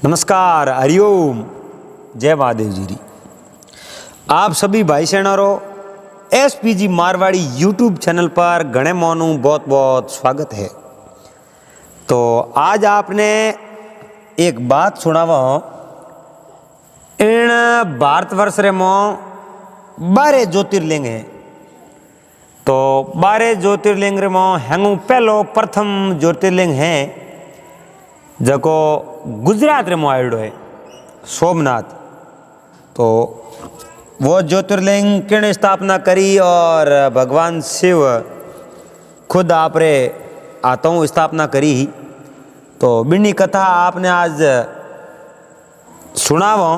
नमस्कार, हरिओम, जय महादेव जी री। आप सभी भाई सेनारो एसपीजी मारवाड़ी यूट्यूब चैनल पर घणे मोनू बहुत बहुत स्वागत है। तो आज आपने एक बात सुनावा इन भारतवर्ष रे मो 12 ज्योतिर्लिंग है। तो 12 ज्योतिर्लिंग रे मो हेंगू पहलो प्रथम ज्योतिर्लिंग है जको गुजरात रे आयोडो है, सोमनाथ। तो वो ज्योतिर्लिंग किने स्थापना करी और भगवान शिव खुद आप रे आतों स्थापना करी। तो बिनी कथा आपने आज सुनावो।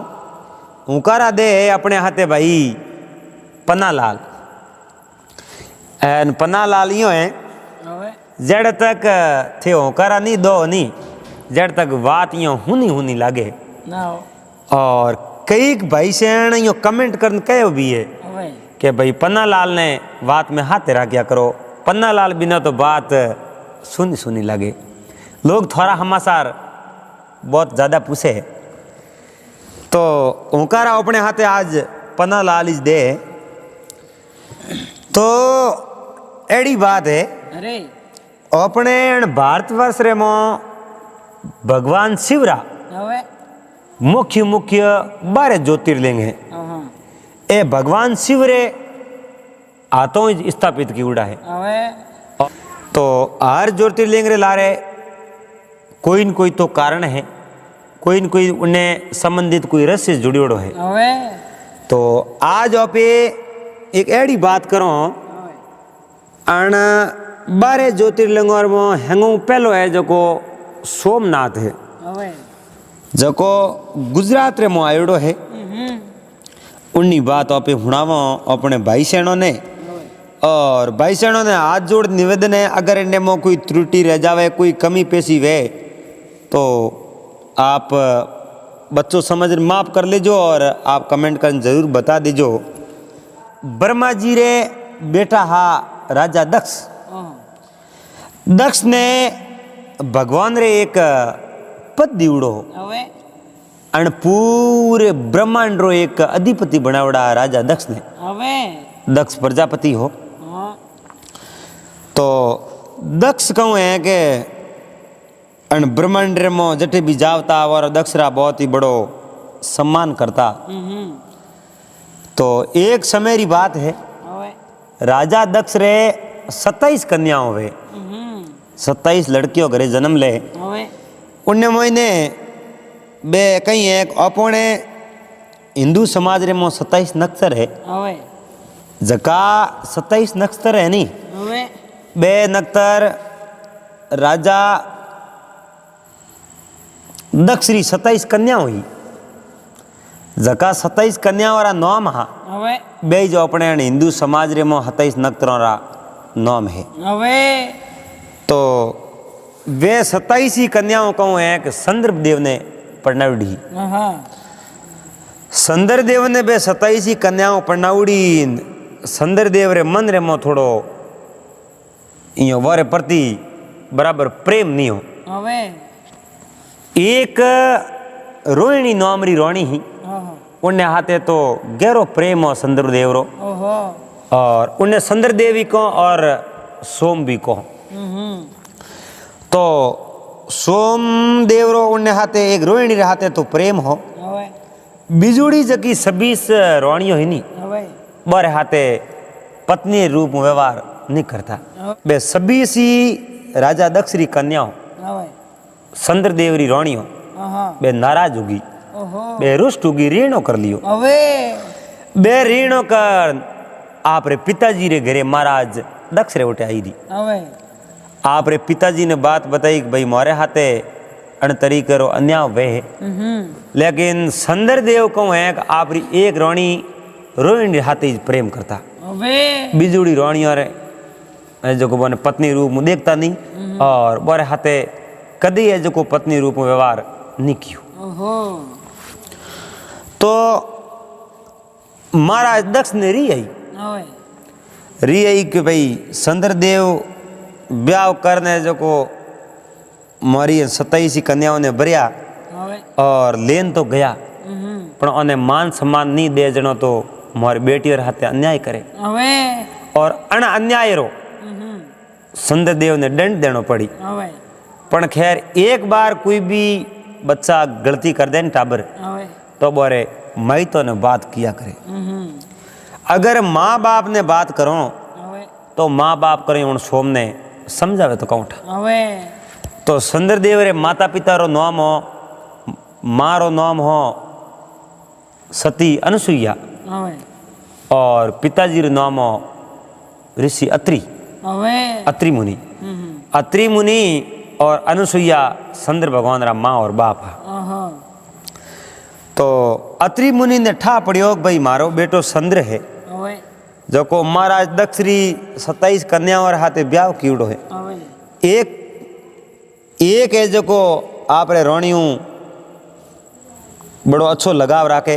उकारा दे अपने हाथे भाई पन्नालाल। एन पन्नालाल यो है जड़ तक थे उकारा नहीं दो नहीं जड़ तक बात यो हुनी लागे और कई भाई से यो कमेंट कर कहो भी है कि भाई पन्नालाल ने बात में हाथ रहा क्या करो। पन्नालाल बिना तो बात सुनी लगे। लोग थोड़ा हमासार बहुत ज़्यादा पूछे तो ओंकारा अपने हाथे आज पन्नालाल इज दे। तो एड़ी बात है अपने भारतवर्ष रे मो भगवान शिवरा मुख्य 12 ज्योतिर्लिंग है। ए भगवान शिव रे हाथों स्थापित की उड़ा है। तो हर ज्योतिर्लिंग रे लारे कोई न कोई तो कारण है, कोई न कोई उन्हें संबंधित कोई रहस्य जुड़ियोड़ो है। तो आज आप एक एड़ी बात करो अन 12 ज्योतिर्लिंग में हेंगू पहलो है जो सोमनाथ है जको गुजरात रे मो आयोडो है। उन्नी बात आप हुणावा अपने भाई सैनों ने। और भाई सैनों ने हाथ जोड़ निवेदन है, अगर इनमें मो कोई त्रुटि रह जावे, कोई कमी पेशी वे तो आप बच्चों समझ माफ कर लीजो और आप कमेंट कर जरूर बता दीजो। ब्रह्मा जी रे बेटा हा राजा दक्ष। दक्ष ने भगवान रे एक पद दीवड़ो अन पूरे ब्रह्मांड रो एक अधिपति बनावड़ा राजा दक्ष ने। दक्ष प्रजापति हो। तो दक्ष कहूँ है कि अन ब्रह्मांड रे मो जटे भी जावता और दक्षरा बहुत ही बड़ो सम्मान करता। तो एक समय री बात है, राजा दक्ष रे 27 कन्याओं वे 27 लड़कियों घरे जन्म ले। उन्हें महीने बे कहीं एक अपने हिंदू समाज रे मो 27 नक्षत्र है जका 27 नक्षत्र है नी बे नक्षत्र राजा दक्ष री 27 कन्या हुई जका 27 कन्या वाला नाम हा बे जो अपने हिंदू समाज रे मो 27 नक्षत्रों रा नाम है। तो वे 27 ही कन्याओं को एक संदर्भ देव ने पढ़नाउड़ी। संदर्भ देव ने बे 27 ही कन्याओं पढ़नाउड़ी। संदर्भ देव रे मन रे मो थोड़ो इयो वारे प्रति बराबर प्रेम नहीं हो। एक रोहिणी नामरी रोणी ही उन्हें हाथे तो गहरो प्रेम हो संदर्भ देव रो। और उन्हें संदर्भ देवी को और सोम भी को। तो सोम देवरो उन्हें हाथे एक रोहिणी रे हाथे तो प्रेम हो। बिजुड़ी जकी 26 रोणियों ही नहीं बारे हाथे पत्नी रूप में व्यवहार नहीं करता। बे 26 ही राजा दक्ष री कन्याओं संदर देवरी रोणियों बे नाराज होगी, बे रुष्ट होगी, ऋणो कर लियो। बे ऋणो कर आप रे पिताजी रे घरे महाराज दक्ष रे उठे आई दी। आप रे पिताजी ने बात बताई कि भाई मारे हाथे अन तरीके रो अन्याय वे है। लेकिन संदर देव को है कि आप री एक रोणी रोहिणी हाथे प्रेम करता। बिजुड़ी रोणियों रे जो को पत्नी रूप में देखता नहीं और बोरे हाथे कदी है जो को पत्नी रूप में व्यवहार नहीं कियो। तो महाराज दक्ष ने री आई कि भाई संदर देव ब्याह करने जो को मारी 27 कन्याओं ने भरिया और लेन तो गया पण ओने मान सम्मान नहीं दे जणो तो मारी बेटी और हाथे अन्याय करे और अण अन्याय रो चंद्रदेव ने दंड देनो पड़ी। पण खैर एक बार कोई भी बच्चा गलती कर दे न टाबर तो बोरे मई तो ने बात किया करे। अगर माँ बाप ने बात करो तो माँ बाप करे उन सोम ने समझावे तो कौन तो चंद्रदेव रे माता पिता रो नाम हो माँ रो नाम हो सती अनुसुईया और पिताजी रो नाम हो ऋषि अत्रि अत्रि मुनि। अत्रि मुनि और अनुसुईया चंद्र भगवान रा माँ और बाप है। तो अत्रि मुनि ने ठा पड़ियो भाई मारो बेटो चंद्र है जो को महाराज दक्ष री 27 कन्या और हाथे ब्याह कीड़ो है। एक है जो को आपरे रोणियों बड़ो अच्छो लगाव राखे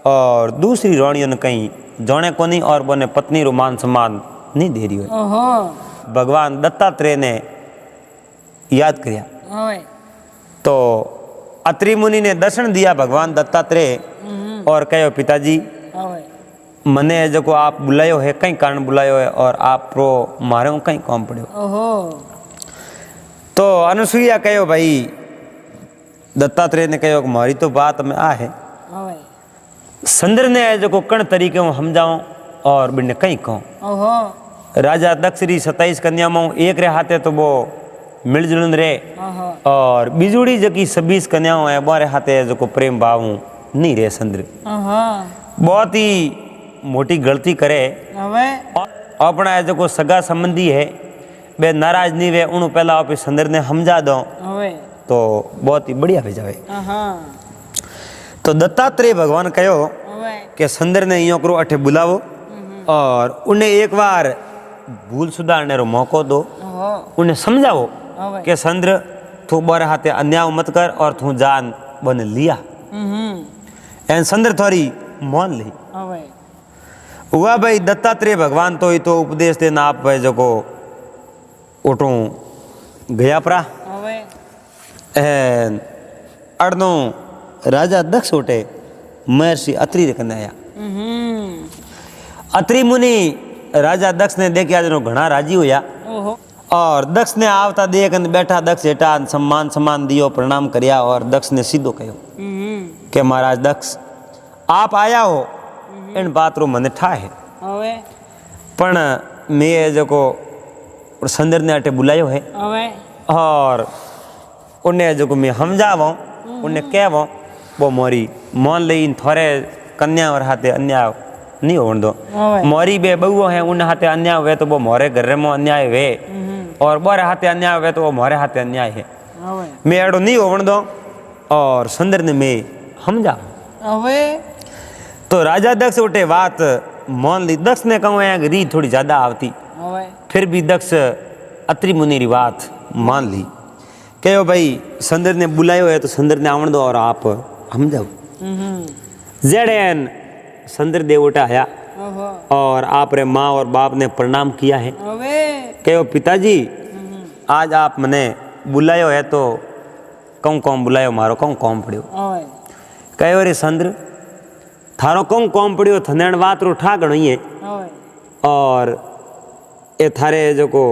और दूसरी रोणियों ने कहीं जोने को नहीं और बोने पत्नी रो मान सम्मान नहीं दे रही हो। भगवान दत्तात्रेय ने याद किया तो अत्रि मुनि ने दर्शन दिया भगवान दत्तात्रेय और कहो पिताजी मने जो को आप बुलायो है कई कारण बुलायो है और आप रो मारे कई काम पड़ो। तो अनुसुईया कहो भाई दत्तात्रेय ने कहो मारी तो बात में आ है चंद्र ने जो को कण तरीके में समझाऊं और बिने कई कहूं। राजा दक्ष री 27 कन्या में एक रे हाथे तो वो मिलजुल रे और बिजुड़ी जकी 26 कन्याओं है बारे हाथे जो को प्रेम भाव नहीं रे चंद्र बहुत ही मोटी गलती करे अपना जो को सगा संबंधी है बे नाराज नहीं वे उन पहला आप चंद्र ने समझा दो तो बहुत ही बढ़िया हो जाए। तो दत्तात्रेय भगवान कहो कि चंद्र ने यो करो अठे बुलावो और उन्हें एक बार भूल सुधारने रो मौको दो उन्हें समझाओ कि चंद्र तू बारे हाथे अन्याय मत कर और तू जान बन लिया एन चंद्र थोड़ी मान ली हुआ भाई दत्तात्रेय भगवान तो ही तो उपदेश देना आप भाई जो को उठू गया परा अड़नो राजा दक्ष उठे महर्षि अत्रि रे कने आया। अत्रि मुनि राजा दक्ष ने देख आज घना राजी होया और दक्ष ने आवता देख बैठा दक्ष हेठा सम्मान दियो प्रणाम करया और दक्ष ने सीधो कहो कि महाराज दक्ष आप आया हो इन बात रो मने ठा है पण मैं जो को चंद्र ने अटे बुलायो है और उन्हें जो को मैं समझावो उन्हें कहवो वो मोरी मान ले थोड़े कन्या और हाथे अन्याय नहीं होने दो मोरी बे बहुओं है उन हाथे अन्याय हुए तो वो मोरे घर में अन्याय हुए और बोरे हाथे अन्याय हुए तो वो मोरे हाथे अन्याय है मैं एडो नहीं होने दो और चंद्र ने मैं समझा। तो राजा दक्ष उठे बात मान ली दक्ष ने कहा री थोड़ी ज्यादा आवती फिर भी दक्ष अत्रि मुनि री बात मान ली कहो भाई चंद्र ने बुलायो है तो चंद्र ने आवन दो और आप समझाओ। जेडेन चंद्र देव उठा आया और आप रे माँ और बाप ने प्रणाम किया है कहो पिताजी आज आप मने बुलायो है तो कौन कौन बुलायो मारो कौन कौन पड़ियो कहो रे चंद्र थारो कौन कौन पड़ियो थनेण बात रो ठा गणो है और ये थारे जो को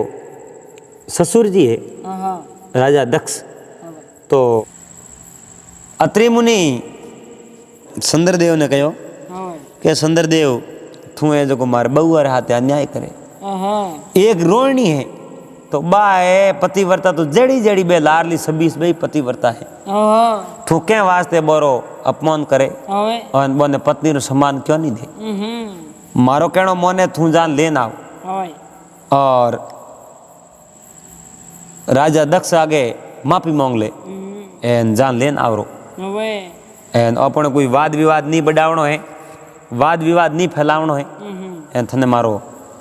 ससुर जी है राजा दक्ष। तो अत्रि मुनि चंद्रदेव ने कहो कि चंद्रदेव तू जो को मारे बहु हाथे अन्याय करे एक रोहिणी है तो बा है पतिव्रता तो जड़ी जड़ी बे लारली 26 बे पतिव्रता है तू क्या वास्ते बोरो अपमान करे और बोने पत्नी रो सम्मान क्यों नहीं दे मारो कहनो मोने तू जान लेन आओ और राजा दक्ष आगे माफी मांग ले एन जान लेन आवरो एन अपने कोई वाद विवाद नहीं बढ़ावनो है वाद विवाद नहीं फैलावनो है एन थने मारो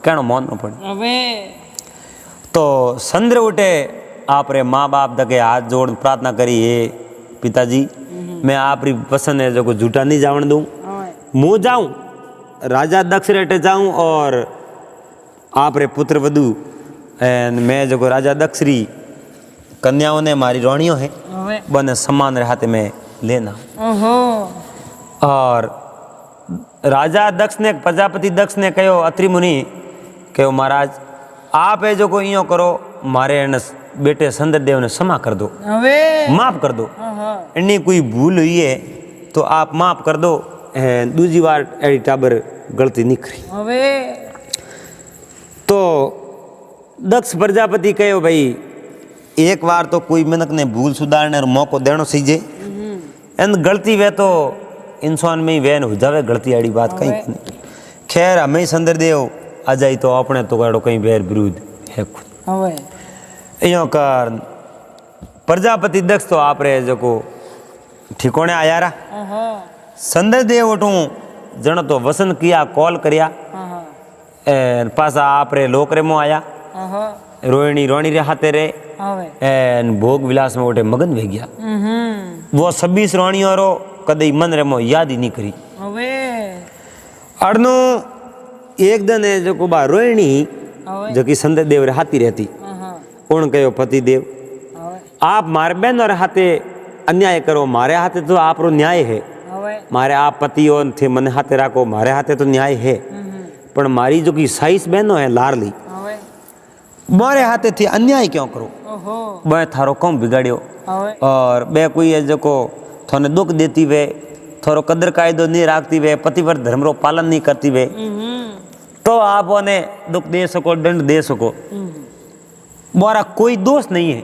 कहनो माननो पड़े। तो चंद्र उठे आप रे माँ बाप दके हाथ जोड़ प्रार्थना करी हे पिताजी मैं आप री पसंद है जो को झूठा नहीं जावन दूं मुँह जाऊं राजा दक्ष रेटे जाऊं और आप रे पुत्र वधु एन मैं जो को राजा दक्ष री कन्याओं ने मारी रोणियों है बने समान हाथ में लेना। ओहो। और राजा दक्ष ने प्रजापति दक्ष ने कहो अत्रि मुनि कहो महाराज आप है जो को इयो करो मारे बेटे चंद्रदेव ने क्षमा कर दो, माफ कर दो, इन्नी कोई भूल हुई है तो आप माफ कर दो, दूसरी बार एडी टाबर गलती नहीं करी। तो दक्ष प्रजापति कहो भाई एक बार तो कोई मिनक ने भूल सुधारने मौको देना सीजे, एन गलती वे तो इंसान में ही वैन हो जावे, गलती आड़ी बात कहीं नहीं। खैर हमें चंद्रदेव आ जाई तो अपने तो गाड़ो कहीं बैर विरुद्ध है खुद यो कर प्रजापति दक्ष तो आप रहे जो को ठिकोने आया रहा। चंद्रदेव उठू जनो तो वसन किया कॉल करिया पासा आप रे लोकरे मो आया रोहिणी रोणी रे हाथे रे भोग विलास में उठे मगन वे गया। वो 26 रोणियों रो कदई मन रे मो याद ही नहीं करी। अड़नो एक दिन है जो को बा रोहिणी जो कि चंद्रदेव रे हाथी रहती उन कहो पति देव आप मारे बहन और हाथे अन्याय करो, मारे हाथे तो आप रो न्याय है, मारे आप पति और थे मन हाथे राखो मारे हाथे तो न्याय है, पर मारी जो की 26 बहनों है लारली मारे हाथे थी अन्याय क्यों करो, बे थारो कम बिगाड़ियो और बे कोई है जो को थोने दुख देती वे थोरो कदर कायदो नहीं राखती वे पतिव्रत धर्म रो पालन नहीं करती वे तो आप उन्हें दुख दे सको दंड दे सको, मोरा कोई दोष नहीं है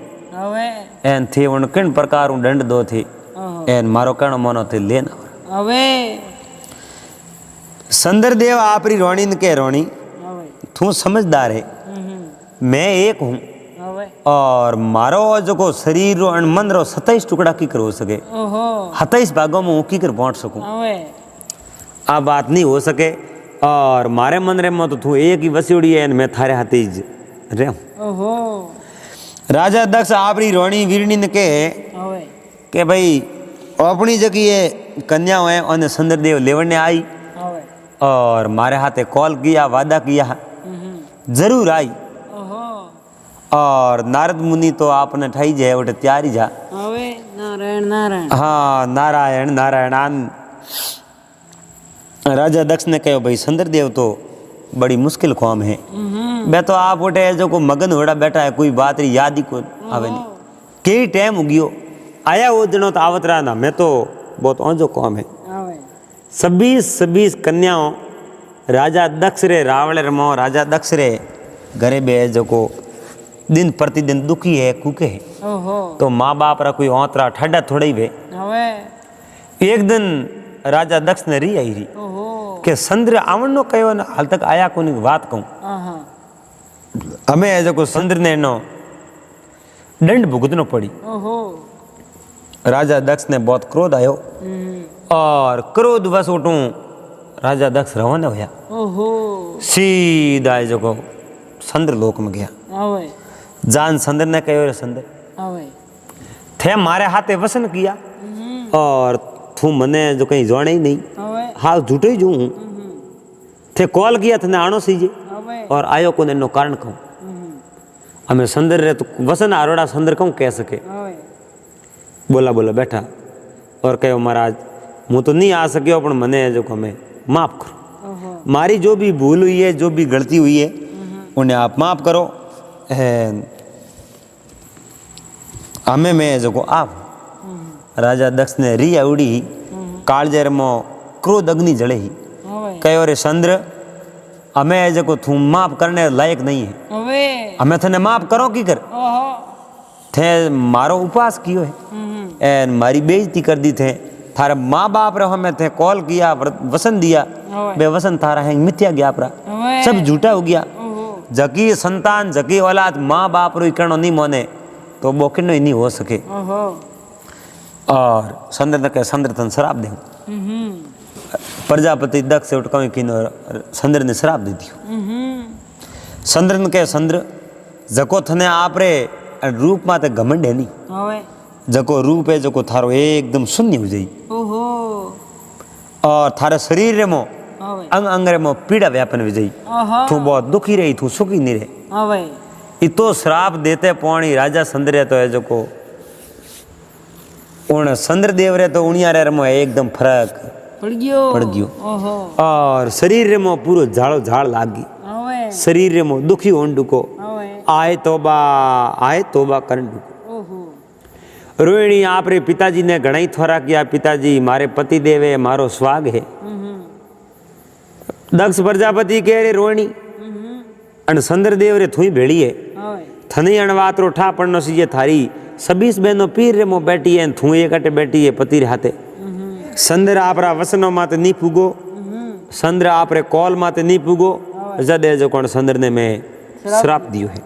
एन थे उन किन प्रकार दंड दो थे एन मारो कण मनो थे लेना। चंद्रदेव आपरी रोणी के रोणी तू समझदार है, मैं एक हूँ और मारो जो को शरीर रो मन रो 27 टुकड़ा की कर हो सके 27 भागों में की कर बांट सकूं, आ बात नहीं हो सके और मारे मन रे में तो तू एक ही वसीड़ी है मैं थारे हाथी रे। राजा दक्ष आपरी रोणी वीरणी ने के भाई अपनी जगह कन्या है और चंद्रदेव लेवने आई और मारे हाथे कॉल किया वादा किया जरूर आई और नारद मुनि तो आपने ठाई जाए उठे तैयारी जा नारायण नारायण हाँ नारायण नारायण। राजा दक्ष ने कहो भाई चंद्रदेव तो बड़ी मुश्किल काम है, मैं तो आप उठे जो को मगन होड़ा बैठा है कोई बात री याद ही को आवे नहीं, कई टाइम उगियो आया वो दिनों तो आवत रहा ना, मैं तो बहुत औजो काम है। 26 कन्याओं राजा दक्ष रे रावण रमो राजा दक्ष रे घरे बे जो को दिन प्रतिदिन दुखी है कुके है तो माँ बाप रा कोई औतरा ठंडा थोड़ा ही वे। एक दिन राजा दक्ष ने री आई री के चंद्र आवण नो कहो ना हाल तक आया कोनी बात कहूं हमें जो को चंद्र ने नो दंड भुगतनो पड़ी। राजा दक्ष ने बहुत क्रोध आयो और क्रोध वश उठू राजा दक्ष रवाना होया सीधा जो को चंद्र लोक में गया। जान चंद्र ने कहो रे चंद्र थे मारे हाथे वसन किया और तू मने जो कहीं जाने ही नहीं हाथ झूठे ही जो हूँ थे कॉल किया थे आनो सीजे और आयो को नो कारण कहूँ हमें चंद्र रे तो वसन आरोड़ा चंद्र कहूँ कह सके बोला बोला बैठा और कहो महाराज मुँह तो नहीं आ सको पर मने जो हमें माफ करो, मारी जो भी भूल हुई है जो भी गलती हुई है उन्हें आप माफ करो, हमें मैं जो को आप। राजा दक्ष ने री उड़ी कालजेर मो क्रोध अग्नि जले ही कहो रे चंद्र हमें जो तू माफ करने लायक नहीं है, हमें थने माफ करो की कर थे मारो उपवास कियो है एन मारी बेइज्जती कर दी थे थारे माँ बाप रहो हमें थे कॉल किया वसन दिया बे वसन थारा है मिथ्या ज्ञाप रहा सब झूठा हो गया जकी संतान जकी औलाद माँ बाप रो करनो नहीं मोने तो बोकिनो ही नहीं हो सके। और चंद्र ने कहे चंद्र तन शराब दे प्रजापति दक्ष से उठका चंद्र ने शराब दे दियो। चंद्र ने कहे चंद्र जको थने आप रे रूप माते घमंड है नहीं जको रूप है जको थारो एकदम शून्य हो जाई और थारे शरीर रे मो अंग अंग रे मो पीड़ा व्यापन हो जाई तू बहुत दुखी रही तू सुखी नहीं रहे इतो श्राप देते पौणी राजा चंद्र तो है जको उन चंद्रदेव रे तो उनिया रे रमो एकदम फर्क पड़ गयो ओहो और शरीर रे मो पूरो झाड़ो झाड़ लागी ओए शरीर रे मो दुखी होन डुको ओए आए तोबा करन डुको ओहो रोहिणी आप रे पिताजी ने घणा ही थोड़ा किया पिताजी मारे पति देवे मारो स्वाग है दक्ष प्रजापति कह रे रोहिणी अन चंद्रदेव रे थुई भेड़ी है ओए थनी अणवात रो ठा पड़नो सी ये थारी 26 बहनों पीर रे मो बैठी है थू एक अटे बैठी है पति रे हाथे चंद्र आपरा वसनो माते नी पुगो चंद्र आप रे कॉल माते नी पुगो जदे जो कोण चंद्र ने मैं श्राप दियो है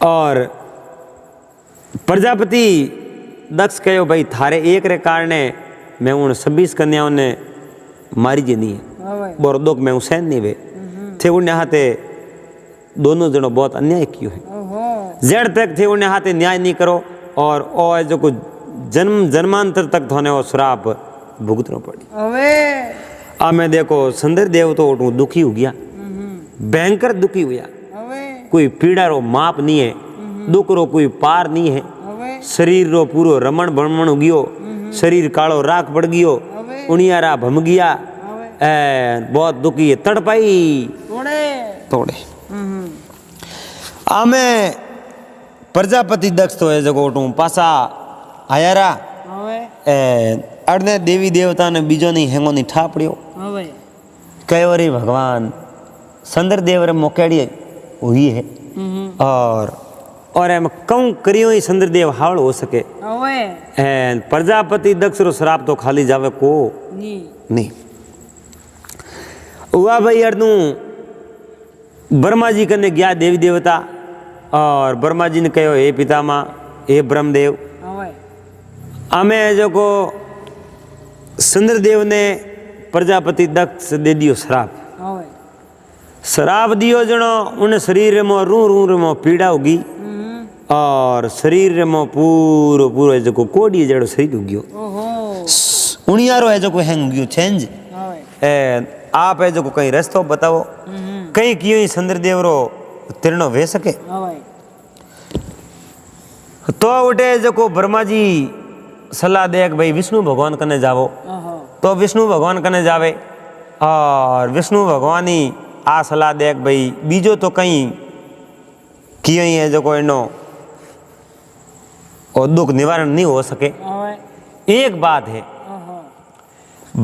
और प्रजापति दक्ष कहो भाई थारे एक रे कारणे मैं उन 26 कन्याओं ने मारी जे नहीं है ओए बोर दुख मैं सहन नहीं वे थे उन्हें हाथे दोनों जनो बहुत अन्याय कियो है ओहो जेड़ तक थे उन्हें हाथे न्याय नहीं करो और ओ जो कुछ जन्मांतर तक थोने वो श्राप भुगतनो पड़ी ओए आ मैं देखो चंद्रदेव तो उठूं दुखी हो गया भयंकर दुखी हुआ ओए कोई पीड़ा रो माप नहीं है दुख रो कोई पार नहीं है ओए शरीर रो पूरो रमण भ्रमण हो गयो शरीर कालो राख पड़ गयो उनियारा भम गया बहुत दुखी है तड़पाई तोड़े आमे प्रजापति दक्ष तो है जगो उठूं पासा आयारा ओए अड़ने देवी देवता ने बीजो नहीं हेंगो नहीं ठा पड़ियो ओए कयो रे भगवान चंद्रदेव रे मोकेड़ी हुई है और एम कऊं करियो ही चंद्रदेव हावड़ हो सके ओए प्रजापति दक्ष रो श्राप तो खाली जावे को नहीं हुआ भाई अर्दू ब्रह्मा जी कने गया देवी देवता और ब्रह्मा जी ने कहो हे पितामा हे ब्रह्मदेव आमे जो को चंद्रदेव ने प्रजापति दक्ष दे दियो श्राप दियो जनो उन शरीर में रू में पीड़ा होगी और शरीर में पूरो पूरो जो को कोड़ी जड़ो शरीर हो गयो उनियारो है जो को हैंग गयो चेंज आप है जो को कहीं रास्तो बताओ कहीं कियो ही चंद्रदेव रो तिरनो वे सके तो उठे जो को ब्रह्मा जी सलाह दे कि भाई विष्णु भगवान कने जावो तो विष्णु भगवान कने जावे और विष्णु भगवान ही आ सलाह दे कि भाई बीजो तो कहीं कियो ही है जो को इनो और दुख निवारण नहीं हो सके एक बात है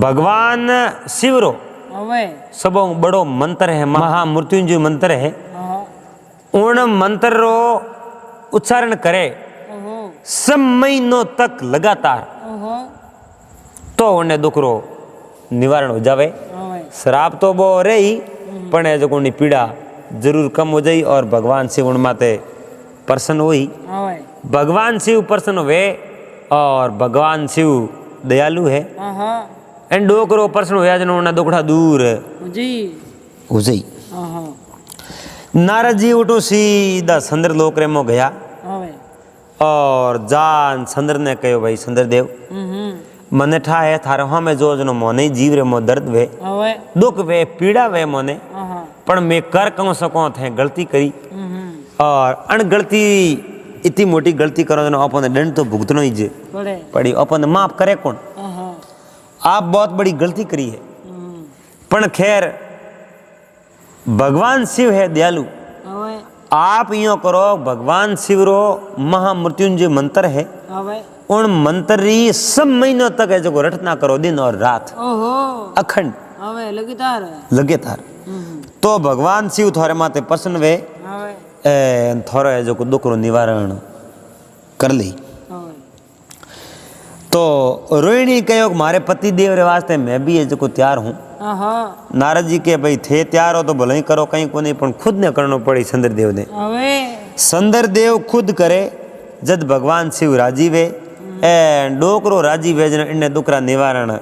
भगवान शिव रो सबो बड़ो मंत्र है महामृत्युंजय मंत्र है उन मंत्र रो उच्चारण करे सब महीनों तक लगातार तो उन्हें दुख रो निवारण हो जावे श्राप तो वो रही पण जो कोनी पीड़ा जरूर कम हो जाई और भगवान शिव उन माते प्रसन्न हुई भगवान शिव प्रसन्न हुए और भगवान शिव दयालु है एंड डोकरो प्रसन्न होया जनो उन्हें दुखड़ा दूर हो जाई नारद जी उठो सीधा चंद्र लोक रे मो गया और जान चंद्र ने कहो भाई चंद्रदेव मने ठा है थारे हमें जो जनो मोने जीव रे मो दर्द वे दुख वे पीड़ा वे मोने पण मैं कर कहूं सको थे गलती करी और अन गलती इतनी मोटी गलती करो जनो अपन दंड तो भुगतनो ही जे पड़ी अपन माफ करे कौन आप बहुत बड़ी गलती करी है पण खैर भगवान शिव है दयालु आप यो करो भगवान शिव रो महामृत्युंजय मंत्र है उन मंत्र री सब महीनों तक है जो रटना करो दिन और रात अखंड लगातार तो भगवान शिव थोड़े माते प्रसन्न वे थोड़ा है जो दुख रो निवारण कर ली तो रोहिणी कहो मारे पति देव रे वास्ते मैं भी ये जो तैयार हूँ नारद जी के भाई थे तैयार हो तो भले ही करो कहीं को नहीं पण खुद ने करना पड़ी चंद्रदेव ने चंद्रदेव खुद करे जद भगवान शिव राजी वे डोकरो राजी वे जन इन्हें दुखरा निवारण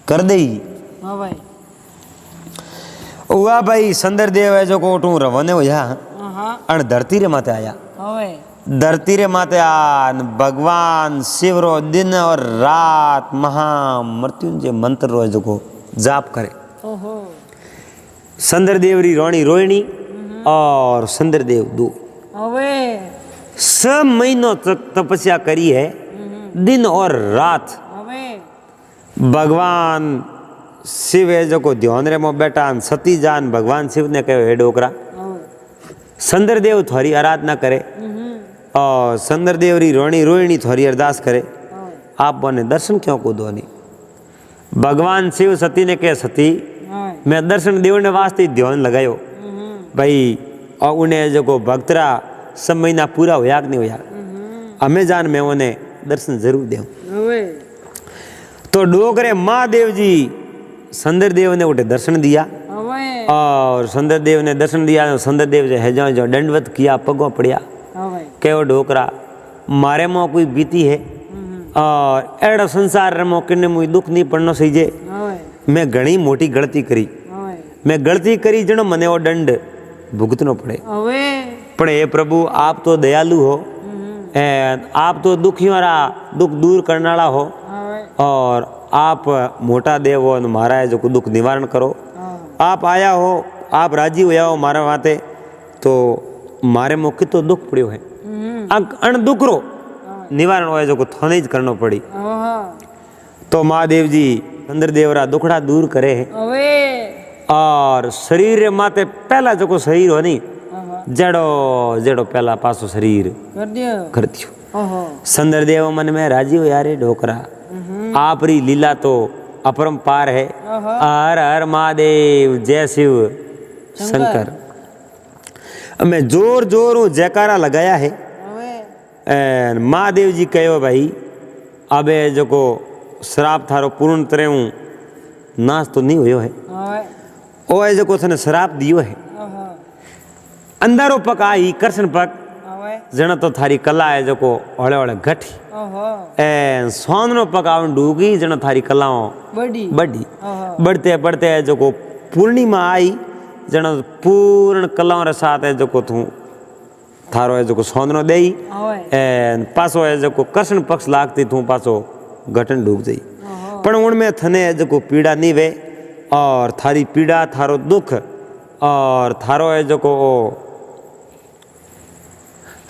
कर दे हुआ भाई चंद्रदेव है जो को उठू रवाने हो जा अण धरती रे माते आया धरती रे माते आ भगवान शिव रो दिन और रात महामृत्युंजय मंत्र रो जो को जाप करे चंद्रदेव री रानी रोहिणी और चंद्रदेव दो 6 महीनों तक तपस्या करी है, दिन और रात। હવે भगवान शिव है जो को ध्यान रे में बैठा सती जान भगवान शिव ने कहो हे डोकरा હવે संदरदेव थोड़ी आराधना करे और संदरदेव री रोहिणी थोड़ी अरदास करे, आप बने दर्शन क्यों को दो नहीं। भगवान शिव सती ने कहे सती હવે मैं दर्शन देवने वास्ते ध्यान लगायो भाई, और उन्हें जो को भक्तरा सब महीना पूरा होया कि नहीं होया, हमें जान मैं उन्हें दर्शन जरूर देव। હવે तो डोकरे महादेव जी संदरदेव ने उठे दर्शन दिया હવે और संदरदेव ने दर्शन दिया। संदरदेव जो है जो दंडवत किया, पगों पड़िया, હવે कहो डोकरा मारे में कोई बीती है और एड़ो संसार में किन्ने मुझे दुख नहीं पड़ना सही जे, હવે मैं घणी मोटी गलती करी, હવે मैं गलती करी जनो मने वो दंड भुगतनो पड़े। હવે पण हे प्रभु आप तो दयालु हो एंड आप तो दुखियों रा दुख दूर करने वाला हो હવે और आप मोटा देव हो, मारा है जो को दुख निवारण करो। आप आया हो, आप राजी हुआ हो मारा वाते, तो मारे मुख्य तो दुख पड़ियो है, अन दुख रो निवारण हो जो को थाने ज करनो पड़ी। ઓહો तो महादेव जी चंद्रदेव रा दुखड़ा दूर करे है હવે और शरीर रे माते पहला जो को शरीर हो नहीं હવે जड़ो जड़ो पहला पासो शरीर કર દ્યો कर दियो। ઓહો संदरदेव मन में राजी हो यारे डोकरा, आप री लीला तो अपरंपार है। हर हर महादेव जय शिव शंकर। मैं जोर जोर जयकारा लगाया है। હવે महादेव जी कहो भाई अबे जो को श्राप थारो पूर्ण तरह नाश तो नहीं हुयो है, હવે ओ है जो को थने श्राप दियो है। ઓહો अंधारो पक आई कृष्ण पक હવે जन तो थारी कला है जो को हौले हौले घटी ઓહો सोननो पक आवन डूगी जन थारी कलाओं બડી बढ़ी। ઓહો बढ़ते बढ़ते जो को पूर्णिमा आई जन पूर्ण कलाओं रे साथ है जो को तू थारो है जो को सोननो देई હવે एन पासो है जो को कृष्ण पक्ष लागती तू पासो घटन डूब जाई। पण उनमें थने है जो को पीड़ा नहीं वे और थारी पीड़ा थारो दुख और थारो है जो को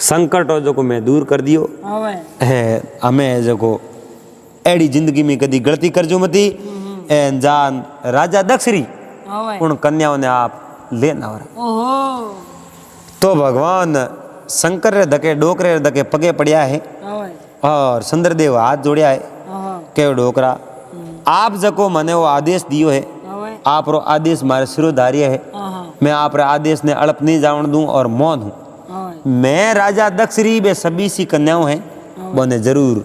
संकट हो जो को मैं दूर कर दियो હવે है। हमें जो को एड़ी जिंदगी में कदी गलती कर जो मती एन जान राजा दक्षरी હવે उन कन्याओं ने आप लेना और ઓહો तो भगवान शंकर रे धके डोकरे रे धके पगे पड़िया है હવે और संदरदेव हाथ जोड़िया है ઓહો के डोकरा आप जको मने वो आदेश दियो है, હવે आप रो आदेश मारे सिरोधार्य है, ઓહો मैं आप रे आदेश ने अड़प नहीं जावन दूं और मौन हूँ। હવે मैं राजा दक्षरी बे सभी सी कन्याओं है बोने जरूर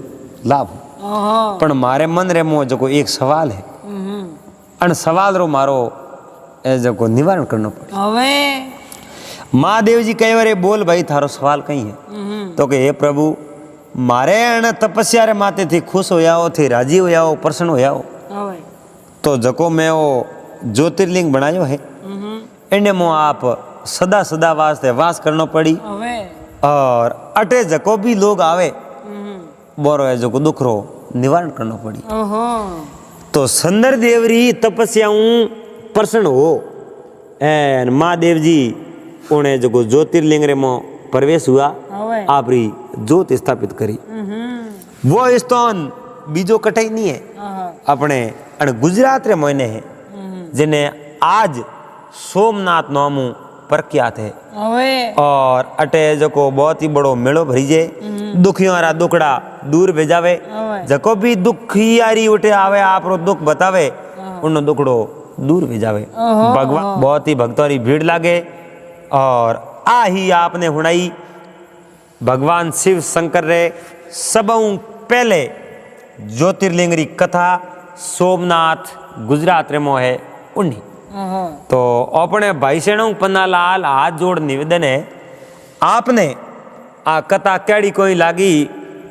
लाभ हूँ। ઓહો पण मारे मन रे मो जको एक सवाल है, अन सवाल रो मारो ए जको निवारण करनो पड़े। હવે महादेव जी कहे रे बोल भाई थारो सवाल कहीं है, तो के हे प्रभु मारे अन तपस्या रे माते थी खुश होया हो, थी राजी होया हो, प्रसन्न होया हो, હવે तो जको मैं वो ज्योतिर्लिंग बनायो है इन्हें मो आप सदा सदा वास्ते वास करनो पड़ी હવે और अटे जको भी लोग आवे बोरो है जो को दुख रो निवारण करनो पड़ी। ઓહો तो संदर देवरी तपस्याऊं प्रसन्न हो एन महादेव जी उन्हें जो को ज्योतिर्लिंग रे मो प्रवेश हुआ, હવે आपरी ज्योत स्थापित करी। वो स्थान बीजो कटाई नहीं है, ઓહો अपने अण गुजरात रे मोने है जिन्हें आज सोमनाथ नामू प्रख्यात है। હવે और अटे जो को बहुत ही बड़ो मेलो भरीजे दुखियों रा दुखड़ा दूर भेजावे। હવે जको भी दुखियारी उठे आवे आप रो दुख बतावे उन दुखड़ो दूर भेजावे। भगवान बहुत ही भक्तों री भीड़ लागे और आ ही आपने हुणाई भगवान शिव शंकर रे सबऊ पहले ज्योतिर्लिंग री कथा सोमनाथ गुजरात रे मो है उन्हीं। ઓહો तो अपने भाई सेणु पन्नालाल हाथ जोड़ निवेदन है आपने आ कथा कैडी कोई लागी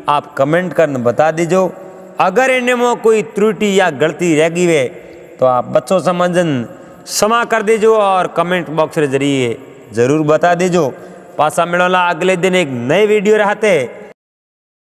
आप कमेंट कर बता दीजो। अगर इनमें में कोई त्रुटि या गलती रह गई है तो आप बच्चों समझन क्षमा कर दीजो और कमेंट बॉक्स के जरिए जरूर बता दीजो। पासा मिलोला अगले दिन एक नए वीडियो रहते